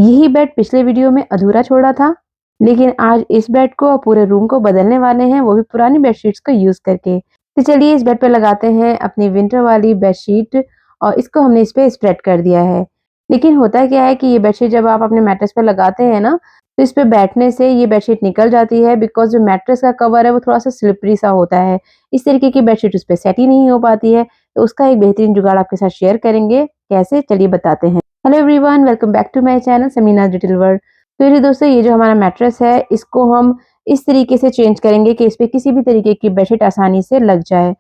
यही बेड पिछले वीडियो में अधूरा छोड़ा था, लेकिन आज इस बेड को और पूरे रूम को बदलने वाले हैं, वो भी पुरानी बेडशीट्स को यूज करके। तो चलिए इस बेड पे लगाते हैं अपनी विंटर वाली बेडशीट और इसको हमने इस पे स्प्रेड कर दिया है। लेकिन होता क्या है कि ये बेडशीट जब आप अपने मैट्रेस पे लगाते हैं ना, तो इस पे बैठने से ये बेडशीट निकल जाती है, बिकॉज जो मैट्रेस का कवर है वो थोड़ा सा स्लिपरी सा होता है। इस तरीके की बेडशीट उस पे सेट ही नहीं हो पाती है। तो उसका एक बेहतरीन जुगाड़ आपके साथ शेयर करेंगे, कैसे चलिए बताते हैं। Hello everyone, welcome back to my channel Samina's little world. तो ये दोस्तों, ये जो हमारा मैट्रेस है इसको हम इस तरीके से चेंज करेंगे कि इस पे किसी भी तरीके की बेडशीट आसानी से लग जाए।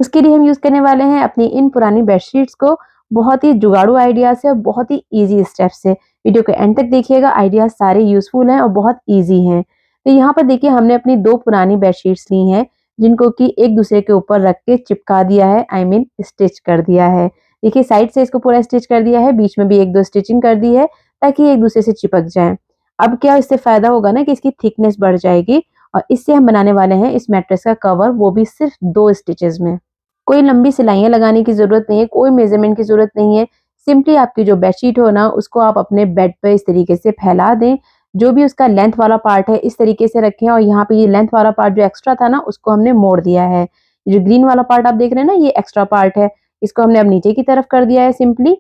उसके लिए हम यूज करने वाले हैं अपनी इन पुरानी बेडशीट्स को बहुत ही जुगाड़ू आइडिया से और बहुत ही इजी स्टेप से। वीडियो के एंड तक देखिएगा, आइडिया सारे यूजफुल हैं और बहुत ईजी हैं। तो यहाँ पर देखिए, हमने अपनी 2 पुरानी बेडशीट्स ली हैं, जिनको कि एक दूसरे के ऊपर रख के चिपका दिया है, आई मीन स्टिच कर दिया है। देखिए साइड से इसको पूरा स्टिच कर दिया है, बीच में भी 1-2 स्टिचिंग कर दी है ताकि एक दूसरे से चिपक जाए। अब क्या इससे फायदा होगा ना कि इसकी थिकनेस बढ़ जाएगी और इससे हम बनाने वाले हैं इस मैट्रेस का कवर, वो भी सिर्फ 2 स्टिचेस में। कोई लंबी सिलाइयाँ लगाने की ज़रूरत नहीं है, कोई मेज़रमेंट की ज़रूरत नहीं है। सिंपली आपकी जो बेडशीट हो ना, उसको आप अपने बेड पे इस तरीके से फैला दें। जो भी उसका लेंथ वाला पार्ट है इस तरीके से रखें और यहाँ पे ये लेंथ वाला पार्ट जो एक्स्ट्रा था ना, उसको हमने मोड़ दिया है। ये जो ग्रीन वाला पार्ट आप देख रहे हैं ना, ये एक्स्ट्रा पार्ट है। इसको हमने अब नीचे की तरफ कर दिया है सिंपली।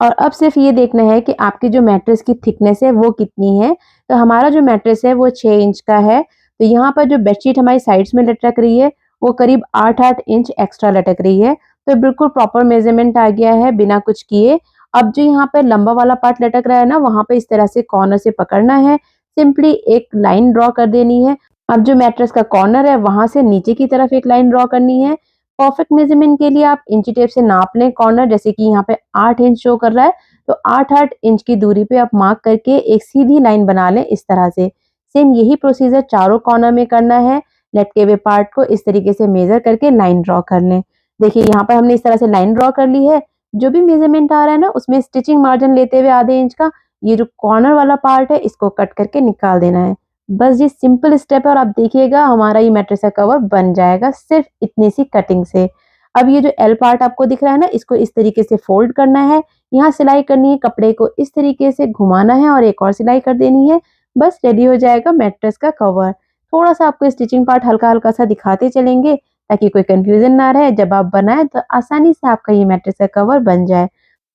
और अब सिर्फ ये देखना है कि आपकी जो मैट्रेस की थिकनेस है वो कितनी है। तो हमारा जो मैट्रेस है वो 6 इंच का है। तो यहाँ पर जो बेडशीट हमारी साइड्स में लटक रही है वो करीब 8-8 इंच एक्स्ट्रा लटक रही है। तो बिल्कुल प्रॉपर मेजरमेंट आ गया है बिना कुछ किए। अब जो यहाँ पे लंबा वाला पार्ट लटक रहा है ना, वहां पे इस तरह से कॉर्नर से पकड़ना है। सिंपली एक लाइन ड्रॉ कर देनी है। अब जो मैट्रेस का कॉर्नर है वहां से नीचे की तरफ एक लाइन ड्रॉ करनी है। परफेक्ट मेजरमेंट के लिए आप इंची टेप से नाप लें कॉर्नर, जैसे कि यहाँ पे 8 इंच शो कर रहा है, तो 8-8 इंच की दूरी पे आप मार्क करके एक सीधी लाइन बना लें इस तरह से। सेम यही प्रोसीजर चारों कॉर्नर में करना है। लटके हुए पार्ट को इस तरीके से मेजर करके लाइन ड्रॉ कर लें। देखिए यहाँ पर हमने इस तरह से लाइन ड्रॉ कर ली है। जो भी मेजरमेंट आ रहा है ना, उसमें स्टिचिंग मार्जिन लेते हुए आधे इंच का ये जो कॉर्नर वाला पार्ट है इसको कट करके निकाल देना है। बस ये सिंपल स्टेप है और आप देखिएगा हमारा ये मैट्रेस का कवर बन जाएगा सिर्फ इतनी सी कटिंग से। अब ये जो एल पार्ट आपको दिख रहा है ना, इसको इस तरीके से फोल्ड करना है। यहाँ सिलाई करनी है, कपड़े को इस तरीके से घुमाना है और एक और सिलाई कर देनी है। बस रेडी हो जाएगा मैट्रेस का कवर। थोड़ा सा आपको स्टिचिंग पार्ट हल्का हल्का सा दिखाते चलेंगे ताकि कोई कंफ्यूजन ना रहे। जब आप बनाए तो आसानी से आपका ये मैट्रेस का कवर बन जाए।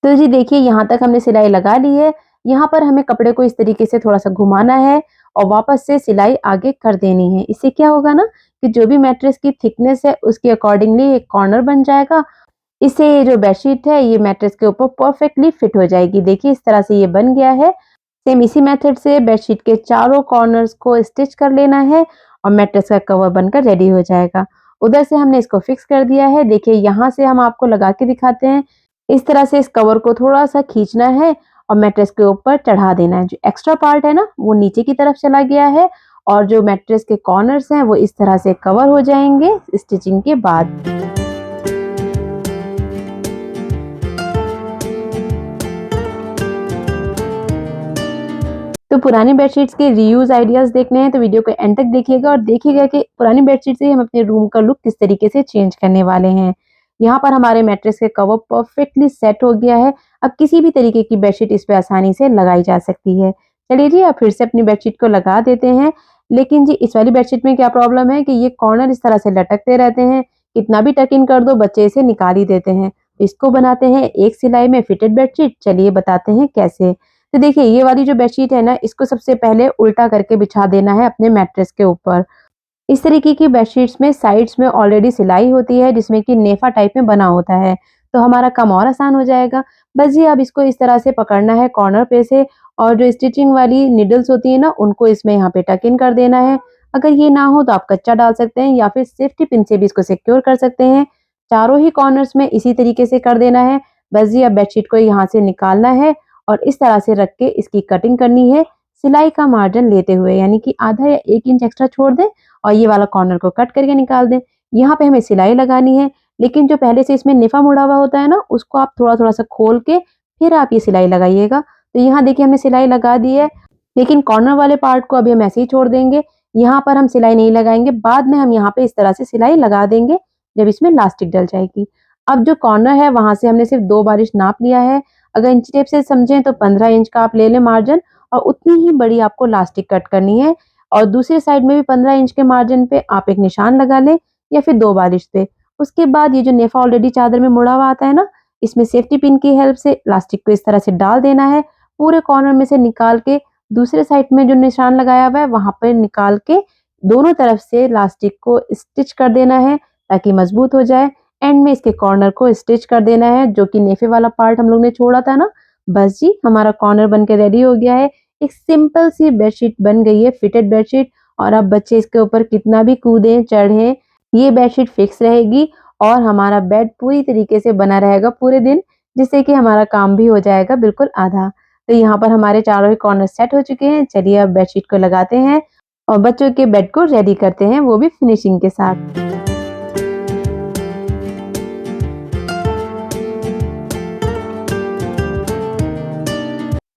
तो जी देखिए, यहाँ तक हमने सिलाई लगा ली है। यहाँ पर हमें कपड़े को इस तरीके से थोड़ा सा घुमाना है और वापस से सिलाई आगे कर देनी है। इससे क्या होगा ना कि जो भी मैट्रेस की थिकनेस है उसके अकॉर्डिंगली एक कॉर्नर बन जाएगा। इससे ये जो बेडशीट है ये मैट्रेस के ऊपर परफेक्टली फिट हो जाएगी। देखिए इस तरह से ये बन गया है। सेम इसी मेथड से बेडशीट के चारों कॉर्नर्स को स्टिच कर लेना है और मैट्रेस का कवर बनकर रेडी हो जाएगा। उधर से हमने इसको फिक्स कर दिया है। देखिए यहाँ से हम आपको लगा के दिखाते हैं। इस तरह से इस कवर को थोड़ा सा खींचना है और मैट्रेस के ऊपर चढ़ा देना है। जो एक्स्ट्रा पार्ट है ना, वो नीचे की तरफ चला गया है और जो मैट्रेस के कॉर्नर्स हैं वो इस तरह से कवर हो जाएंगे स्टिचिंग के बाद। तो पुरानी बेडशीट्स के रीयूज आइडियाज देखने हैं तो वीडियो को एंड तक देखिएगा और देखिएगा कि पुरानी बेडशीट से हम अपने रूम का लुक किस तरीके से चेंज करने वाले हैं। यहाँ पर हमारे मैट्रेस के कवर परफेक्टली सेट हो गया है। अब किसी भी तरीके की बेडशीट इस पे आसानी से लगाई जा सकती है। चलिए जी, अब फिर से अपनी बेडशीट को लगा देते हैं। लेकिन जी इस वाली बेडशीट में क्या प्रॉब्लम है कि ये कॉर्नर इस तरह से लटकते रहते हैं। कितना भी टक इन कर दो बच्चे इसे निकाल ही देते हैं। इसको बनाते हैं एक सिलाई में फिटेड बेडशीट। चलिए बताते हैं कैसे। तो देखिए ये वाली जो बेडशीट है ना, इसको सबसे पहले उल्टा करके बिछा देना है अपने मैट्रेस के ऊपर। इस तरीके की बेडशीट्स में साइड्स में ऑलरेडी सिलाई होती है, जिसमें कि नेफा टाइप में बना होता है। तो हमारा काम और आसान हो जाएगा। बस जी अब इसको इस तरह से पकड़ना है कॉर्नर पे से और जो स्टिचिंग वाली निडल्स होती है ना, उनको इसमें यहाँ पे टक इन कर देना है। अगर ये ना हो तो आप कच्चा डाल सकते हैं या फिर सेफ्टी पिन से भी इसको सिक्योर कर सकते हैं। चारों ही कॉर्नर्स में इसी तरीके से कर देना है। बस जी अब बेडशीट को यहाँ से निकालना है और इस तरह से रख के इसकी कटिंग करनी है सिलाई का मार्जिन लेते हुए, यानी कि आधा या 1 इंच एक्स्ट्रा छोड़ दें और ये वाला कॉर्नर को कट करके निकाल दें। यहाँ पे हमें सिलाई लगानी है, लेकिन जो पहले से इसमें निफा मुड़ा हुआ होता है ना, उसको आप थोड़ा थोड़ा सा खोल के फिर आप ये सिलाई लगाइएगा। तो यहाँ देखिए हमने सिलाई लगा दी है, लेकिन कॉर्नर वाले पार्ट को अभी हम ऐसे ही छोड़ देंगे। यहाँ पर हम सिलाई नहीं लगाएंगे, बाद में हम यहाँ पे इस तरह से सिलाई लगा देंगे जब इसमें लास्टिक डल जाएगी। अब जो कॉर्नर है वहां से हमने सिर्फ 2 बार नाप लिया है। अगर इंच टेप से समझें तो 15 इंच का आप ले लें मार्जिन और उतनी ही बड़ी आपको लास्टिक कट करनी है और दूसरी साइड में भी 15 इंच के मार्जिन पे आप एक निशान लगा लें या फिर 2 बारिश पे। उसके बाद ये जो नेफा ऑलरेडी चादर में मुड़ा हुआ आता है ना, इसमें सेफ्टी पिन की हेल्प से इलास्टिक को इस तरह से डाल देना है। पूरे कॉर्नर में से निकाल के दूसरे साइड में जो निशान लगाया हुआ है वहां पर निकाल के दोनों तरफ से इलास्टिक को स्टिच कर देना है ताकि मजबूत हो जाए। एंड में इसके कॉर्नर को स्टिच कर देना है जो कि नेफे वाला पार्ट हम लोग ने छोड़ा था ना। बस जी हमारा कॉर्नर बन के रेडी हो गया है। एक सिंपल सी बेडशीट बन गई है, फिटेड बेडशीट। और अब बच्चे इसके ऊपर कितना भी कूदें चढ़ें, ये बेडशीट फिक्स रहेगी और हमारा बेड पूरी तरीके से बना रहेगा पूरे दिन, जिससे कि हमारा काम भी हो जाएगा बिल्कुल आधा। तो यहाँ पर हमारे चारों ही कॉर्नर सेट हो चुके हैं। चलिए अब बेडशीट को लगाते हैं और बच्चों के बेड को रेडी करते हैं, वो भी फिनिशिंग के साथ।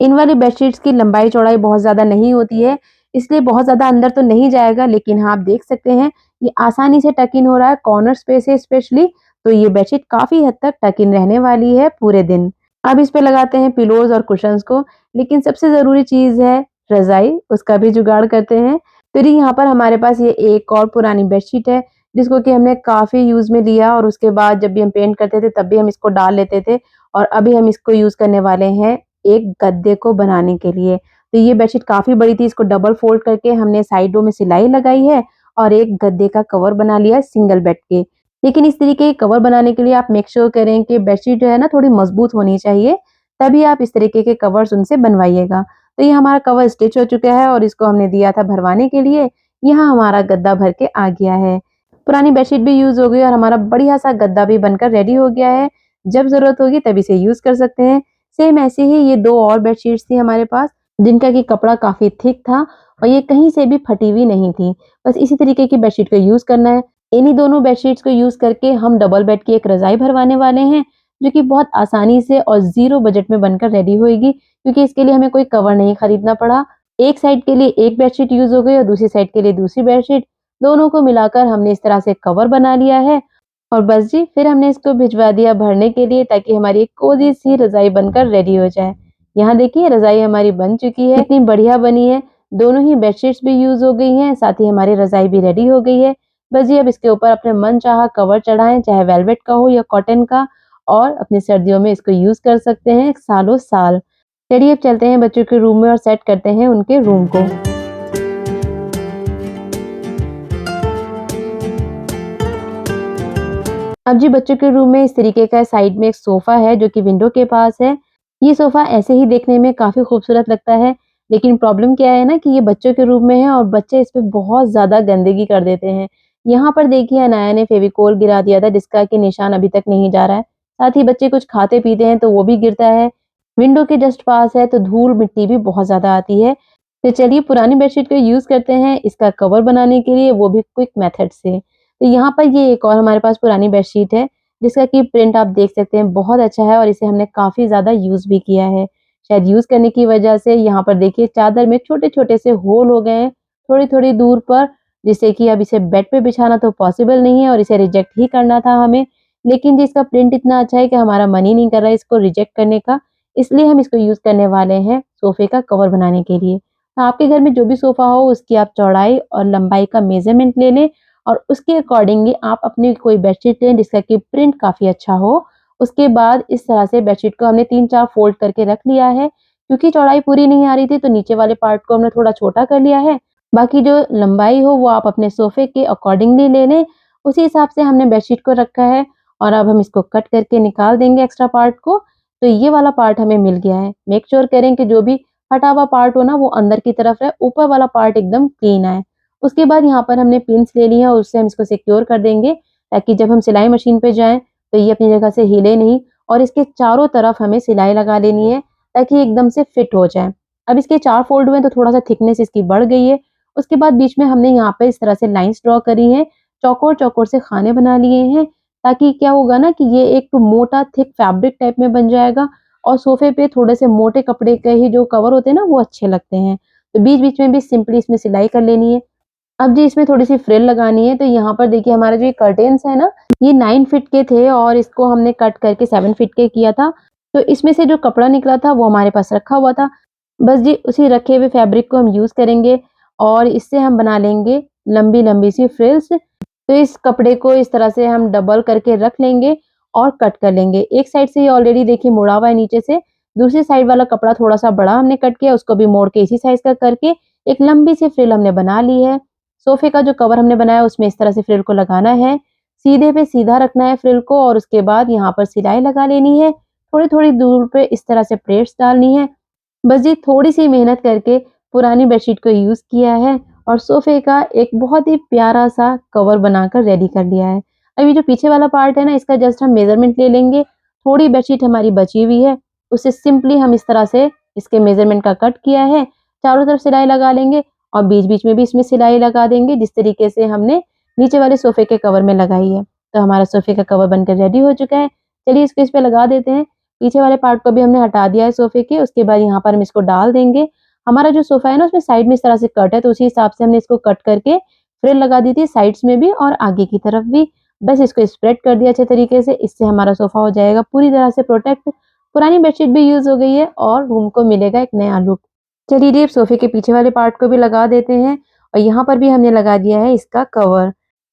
इन वाली बेडशीट्स की लंबाई चौड़ाई बहुत ज़्यादा नहीं होती है, इसलिए बहुत ज़्यादा अंदर तो नहीं जाएगा, लेकिन हाँ, आप देख सकते हैं ये आसानी से टक इन हो रहा है, कॉर्नर स्पेस है स्पेशली, तो ये बेडशीट काफ़ी हद तक टक इन रहने वाली है पूरे दिन। अब इस पे लगाते हैं पिलोज़ और कुशन्स को, लेकिन सबसे ज़रूरी चीज़ है रज़ाई, उसका भी जुगाड़ करते हैं। फिर यहाँ पर हमारे पास ये एक और पुरानी बेडशीट है, जिसको कि हमने काफ़ी यूज़ में लिया और उसके बाद जब भी हम पेंट करते थे तब भी हम इसको डाल लेते थे और अभी हम इसको यूज़ करने वाले हैं एक गद्दे को बनाने के लिए। तो ये बेडशीट काफ़ी बड़ी थी, इसको डबल फ़ोल्ड करके हमने साइडों में सिलाई लगाई है और एक गद्दे का कवर बना लिया है सिंगल बेड के। लेकिन इस तरीके के कवर बनाने के लिए आप मेक श्योर करें कि बेडशीट जो है ना थोड़ी मजबूत होनी चाहिए, तभी आप इस तरीके के कवर्स उनसे बनवाइएगा। तो ये हमारा कवर स्टिच हो चुका है और इसको हमने दिया था भरवाने के लिए, यहाँ हमारा गद्दा भर के आ गया है। पुरानी बेडशीट भी यूज़ हो गई और हमारा बढ़िया-सा गद्दा भी बनकर रेडी हो गया है। जब ज़रूरत होगी तब इसे यूज़ कर सकते हैं। सेम ऐसे ही ये 2 और बेडशीट्स थी हमारे पास, जिनका कि कपड़ा काफ़ी थिक था और ये कहीं से भी फटी हुई नहीं थी। बस इसी तरीके की बेडशीट को यूज़ करना है। इन्हीं दोनों बेडशीट्स को यूज़ करके हम डबल बेड की एक रज़ाई भरवाने वाले हैं, जो कि बहुत आसानी से और ज़ीरो बजट में बनकर रेडी होएगी, क्योंकि इसके लिए हमें कोई कवर नहीं खरीदना पड़ा। एक साइड के लिए एक बेडशीट यूज़ हो गई और दूसरी साइड के लिए दूसरी बेडशीट, दोनों को मिलाकर हमने इस तरह से कवर बना लिया है। और बस जी फिर हमने इसको भिजवा दिया भरने के लिए ताकि हमारी एक कोज़ी सी रज़ाई बनकर रेडी हो जाए। यहाँ देखिए रज़ाई हमारी बन चुकी है, इतनी बढ़िया बनी है। दोनों ही बेडशीट्स भी यूज़ हो गई हैं, साथ ही हमारी रज़ाई भी रेडी हो गई है। बस जी अब इसके ऊपर अपने मनचाहा कवर चढ़ाएँ, चाहे वेलवेट का हो या कॉटन का, और अपनी सर्दियों में इसको यूज़ कर सकते हैं सालों साल। चलिए अब चलते हैं बच्चों के रूम में और सेट करते हैं उनके रूम को। अब जी बच्चों के रूम में इस तरीके का साइड में एक सोफ़ा है जो कि विंडो के पास है। ये सोफ़ा ऐसे ही देखने में काफ़ी खूबसूरत लगता है, लेकिन प्रॉब्लम क्या है ना कि ये बच्चों के रूम में है और बच्चे इस पे बहुत ज़्यादा गंदगी कर देते हैं। यहाँ पर देखिए अनाया ने फेविकोल गिरा दिया था जिसका कि निशान अभी तक नहीं जा रहा है। साथ ही बच्चे कुछ खाते-पीते हैं तो वो भी गिरता है। विंडो के जस्ट पास है तो धूल-मिट्टी भी बहुत ज़्यादा आती है। तो चलिए पुरानी बेडशीट को यूज़ करते हैं इसका कवर बनाने के लिए, वो भी क्विक मेथड से। तो यहाँ पर ये एक और हमारे पास पुरानी बेडशीट है, जिसका कि प्रिंट आप देख सकते हैं बहुत अच्छा है और इसे हमने काफ़ी ज़्यादा यूज़ भी किया है। शायद यूज़ करने की वजह से यहाँ पर देखिए चादर में छोटे-छोटे से होल हो गए हैं, थोड़ी-थोड़ी दूर पर, जिससे कि अब इसे बेड पे बिछाना तो पॉसिबल नहीं है और इसे रिजेक्ट ही करना था हमें। लेकिन जी इसका प्रिंट इतना अच्छा है कि हमारा मन ही नहीं कर रहा है इसको रिजेक्ट करने का, इसलिए हम इसको यूज़ करने वाले हैं सोफ़े का कवर बनाने के लिए। तो आपके घर में जो भी सोफ़ा हो उसकी आप चौड़ाई और लंबाई का मेज़रमेंट ले लें और उसके अकॉर्डिंगली आप अपनी कोई बेडशीट लें जिसका कि प्रिंट काफ़ी अच्छा हो। उसके बाद इस तरह से बेडशीट को हमने 3-4 फ़ोल्ड करके रख लिया है। क्योंकि चौड़ाई पूरी नहीं आ रही थी तो नीचे वाले पार्ट को हमने थोड़ा छोटा कर लिया है। बाकी जो लंबाई हो वो आप अपने सोफ़े के अकॉर्डिंगली ले लें। उसी हिसाब से हमने बेडशीट को रखा है और अब हम इसको कट करके निकाल देंगे एक्स्ट्रा पार्ट को। तो ये वाला पार्ट हमें मिल गया है। मेक श्योर करें कि जो भी फटा हुआ पार्ट हो ना वो अंदर की तरफ रहे, ऊपर वाला पार्ट एकदम क्लीन आए। उसके बाद यहाँ पर हमने पिन्स ले ली हैं और उससे हम इसको सिक्योर कर देंगे ताकि जब हम सिलाई मशीन पे जाएँ तो ये अपनी जगह से हिले नहीं, और इसके चारों तरफ हमें सिलाई लगा लेनी है ताकि एकदम से फिट हो जाए। अब इसके 4 फोल्ड हुए हैं तो थोड़ा-सा थिकनेस इसकी बढ़ गई है। उसके बाद बीच में हमने यहाँ पे इस तरह से लाइन्स ड्रॉ करी हैं, चौकोर-चौकोर से खाने बना लिए हैं, ताकि क्या होगा ना कि ये एक मोटा थिक फैब्रिक टाइप में बन जाएगा और सोफ़े पे थोड़े से मोटे कपड़े के ही जो कवर होते हैं ना वो अच्छे लगते हैं। तो बीच-बीच में भी सिंपली इसमें सिलाई कर लेनी है। अब जी इसमें थोड़ी-सी फ्रिल लगानी है, तो यहाँ पर देखिए हमारा जो ये कर्टेन्स है ना, ये 9 फीट के थे और इसको हमने कट करके 7 फीट के किया था। तो इसमें से जो कपड़ा निकला था वो हमारे पास रखा हुआ था। बस जी उसी रखे हुए फैब्रिक को हम यूज़ करेंगे और इससे हम बना लेंगे लंबी-लंबी सी फ्रिल्स। तो इस कपड़े को इस तरह से हम डबल करके रख लेंगे और कट कर लेंगे। एक साइड से ये ऑलरेडी देखिए मुड़ा हुआ है नीचे से, दूसरी साइड वाला कपड़ा थोड़ा-सा बड़ा हमने कट किया, उसको भी मोड़ के इसी साइज़ का करके एक लंबी सी फ्रिल हमने बना ली है। सोफ़े का जो कवर हमने बनाया उसमें इस तरह से फ्रिल को लगाना है। सीधे पे सीधा रखना है फ्रिल को और उसके बाद यहाँ पर सिलाई लगा लेनी है। थोड़ी-थोड़ी दूर पे इस तरह से प्लेट्स डालनी है। बस जी थोड़ी-सी मेहनत करके पुरानी बेडशीट को यूज़ किया है और सोफ़े का एक बहुत ही प्यारा-सा कवर बनाकर रेडी कर लिया है। अब ये जो पीछे वाला पार्ट है ना, इसका जस्ट हम मेज़रमेंट ले लेंगे। थोड़ी बेडशीट हमारी बची हुई है, उसे सिंपली हम इस तरह से इसके मेज़रमेंट का कट किया है। चारों तरफ सिलाई लगा लेंगे और बीच-बीच में भी इसमें सिलाई लगा देंगे, जिस तरीके से हमने नीचे वाले सोफ़े के कवर में लगाई है। तो हमारा सोफ़े का कवर बनकर रेडी हो चुका है। चलिए इसको इस पे लगा देते हैं। पीछे वाले पार्ट को भी हमने हटा दिया है सोफ़े के, उसके बाद यहाँ पर हम इसको डाल देंगे। हमारा जो सोफ़ा है ना उसमें साइड में इस तरह से कट है, तो उसी हिसाब से हमने इसको कट करके फ्रिल लगा दी थी साइड्स में भी और आगे की तरफ भी। बस इसको स्प्रेड कर दिया अच्छे तरीके से, इससे हमारा सोफ़ा हो जाएगा पूरी तरह से प्रोटेक्ट। पुरानी बेडशीट भी यूज़ हो गई है और रूम को मिलेगा एक नया लुक। चलिए जी अब सोफ़े के पीछे वाले पार्ट को भी लगा देते हैं और यहाँ पर भी हमने लगा दिया है इसका कवर।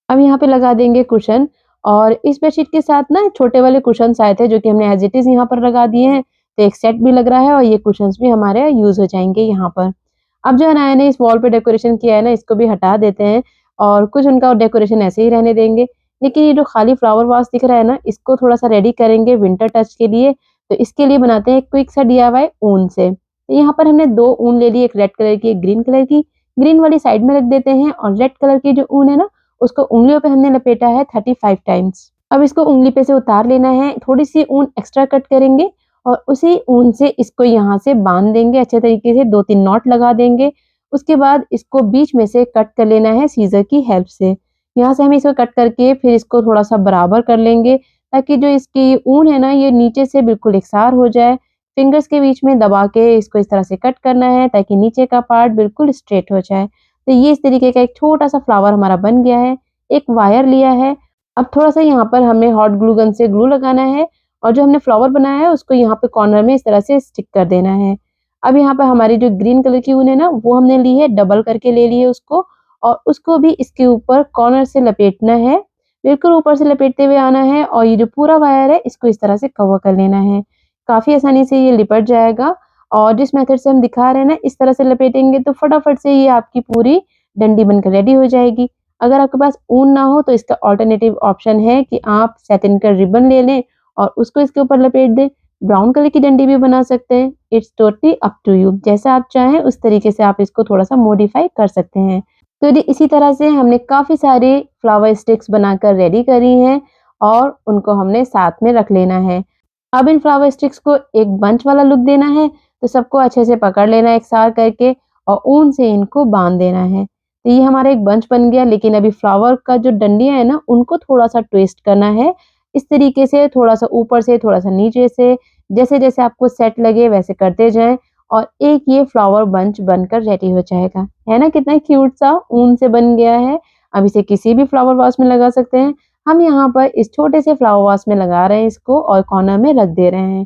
अब यहाँ पे लगा देंगे कुशन और इस बेडशीट के साथ ना छोटे वाले कुशन्स आए थे जो कि हमने एज़ इट इज़ यहाँ पर लगा दिए हैं। तो एक सेट भी लग रहा है और ये कुशन्स भी हमारे यूज़ हो जाएँगे यहाँ पर। अब जो है ना मैंने इस वॉल पे डेकोरेशन किया है ना इसको भी हटा देते हैं और कुछ उनका डेकोरेशन ऐसे ही रहने देंगे। लेकिन ये जो खाली फ्लावर वास दिख रहा है ना इसको थोड़ा-सा रेडी करेंगे विंटर टच के लिए। तो इसके लिए बनाते हैं एक क्विक सा डीआईवाई ऊन से। तो यहाँ पर हमने 2 ऊन ले ली, एक रेड कलर की, एक ग्रीन कलर की। ग्रीन वाली साइड में रख देते हैं और रेड कलर की जो ऊन है ना उसको उँगलियों पे हमने लपेटा है 35 टाइम्स। अब इसको उँगली पे से उतार लेना है, थोड़ी-सी ऊन एक्स्ट्रा कट करेंगे और उसी ऊन से इसको यहाँ से बाँध देंगे अच्छे तरीके से 2-3 नॉट लगा देंगे। उसके बाद इसको बीच में से कट कर लेना है सीज़र की हेल्प से। यहाँ से हम इसको कट करके फिर इसको थोड़ा-सा बराबर कर लेंगे ताकि जो इसकी ऊन है ना ये नीचे से बिल्कुल एकसार हो जाए। फिंगर्स के बीच में दबा के इसको इस तरह से कट करना है ताकि नीचे का पार्ट बिल्कुल स्ट्रेट हो जाए। तो ये इस तरीके का एक छोटा-सा फ्लावर हमारा बन गया है। एक वायर लिया है, अब थोड़ा-सा यहाँ पर हमें हॉट ग्लू गन से ग्लू लगाना है और जो हमने फ्लावर बनाया है उसको यहाँ पे कॉर्नर में इस तरह से स्टिक कर देना है। अब यहाँ पे हमारी जो ग्रीन कलर की ऊन है ना वो हमने ली है, डबल करके ले ली है उसको और उसको भी इसके ऊपर कॉर्नर से लपेटना है। बिल्कुल ऊपर से लपेटते हुए आना है और ये जो पूरा वायर है इसको इस तरह से कवर कर लेना है। काफ़ी आसानी से ये लिपट जाएगा और जिस मेथड से हम दिखा रहे हैं ना इस तरह से लपेटेंगे तो फटाफट से ये आपकी पूरी डंडी बनकर रेडी हो जाएगी। अगर आपके पास ऊन ना हो तो इसका अल्टरनेटिव ऑप्शन है कि आप सैटिन का रिबन ले लें और उसको इसके ऊपर लपेट दें। ब्राउन कलर की डंडी भी बना सकते हैं। It's totally up to you. जैसा आप चाहें उस तरीके से आप इसको थोड़ा-सा मॉडिफाई कर सकते हैं। तो जी इसी तरह से हमने काफ़ी सारे फ्लावर स्टिक्स बनाकर रेडी करी हैं और उनको हमने साथ में रख लेना है। अब इन फ्लावर स्टिक्स को एक बंच वाला लुक देना है, तो सबको अच्छे से पकड़ लेना है एक साथ करके और ऊन से इनको बाँध देना है। तो ये हमारा एक बंच बन गया लेकिन अभी फ्लावर का जो डंडियाँ है ना, उनको थोड़ा-सा ट्विस्ट करना है। इस तरीके से थोड़ा-सा ऊपर से, थोड़ा-सा नीचे से, जैसे-जैसे आपको सेट लगे वैसे करते जाएँ और एक ये फ्लावर बंच बनकर रेडी हो जाएगा। है ना कितना क्यूट सा ऊन से बन गया है। अब इसे किसी भी फ्लावर वास में लगा सकते हैं। हम यहाँ पर इस छोटे से फ्लावर वास में लगा रहे हैं इसको और कॉर्नर में रख दे रहे हैं।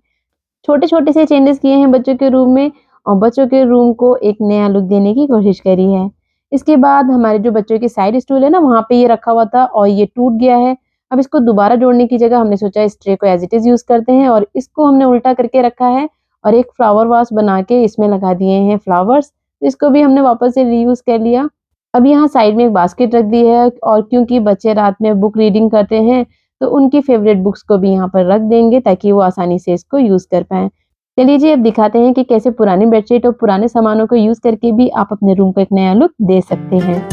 छोटे-छोटे से चेंजेस किए हैं बच्चों के रूम में और बच्चों के रूम को एक नया लुक देने की कोशिश करी है। इसके बाद हमारे जो बच्चों की साइड स्टूल है ना, वहाँ पे ये रखा हुआ था और ये टूट गया है। अब इसको दोबारा जोड़ने की जगह हमने सोचा इस ट्रे को एज़ इट इज़ यूज़ करते हैं और इसको हमने उल्टा करके रखा है और एक फ्लावर वास बना के इसमें लगा दिए हैं फ्लावर्स। इसको भी हमने वापस से रीयूज़ कर लिया। अब यहाँ साइड में एक बास्केट रख दी है और क्योंकि बच्चे रात में बुक रीडिंग करते हैं, तो उनकी फ़ेवरेट बुक्स को भी यहाँ पर रख देंगे ताकि वो आसानी से इसको यूज़ कर पाएँ। चलिए जी अब दिखाते हैं कि कैसे पुरानी बेडशीट और पुराने सामानों को यूज़ करके भी आप अपने रूम को एक नया लुक दे सकते हैं।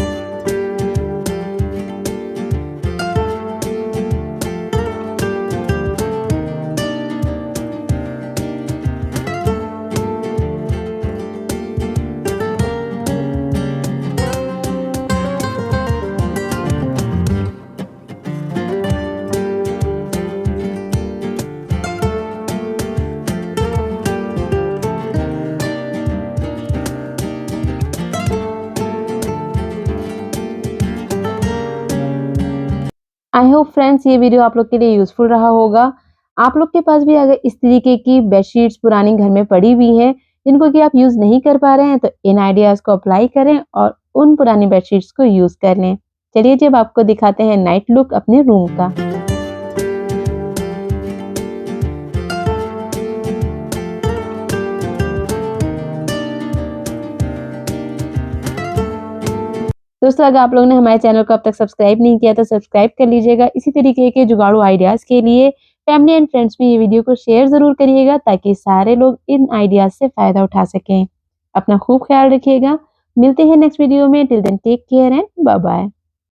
आई होप फ्रेंड्स ये वीडियो आप लोग के लिए यूज़फुल रहा होगा। आप लोग के पास भी अगर इस तरीके की बेडशीट्स पुरानी घर में पड़ी हुई हैं जिनको कि आप यूज़ नहीं कर पा रहे हैं, तो इन आइडियाज़ को अप्लाई करें और उन पुरानी बेडशीट्स को यूज़ कर लें। चलिए जी अब आपको दिखाते हैं नाइट लुक अपने रूम का। दोस्तों अगर आप लोगों ने हमारे चैनल को अब तक सब्सक्राइब नहीं किया तो सब्सक्राइब कर लीजिएगा। इसी तरीके के जुगाड़ू आइडियाज़ के लिए फैमिली एंड फ्रेंड्स में ये वीडियो को शेयर ज़रूर करिएगा ताकि सारे लोग इन आइडियाज़ से फ़ायदा उठा सकें। अपना खूब ख्याल रखिएगा। मिलते हैं नेक्स्ट वीडियो में। Till then take care and bye bye.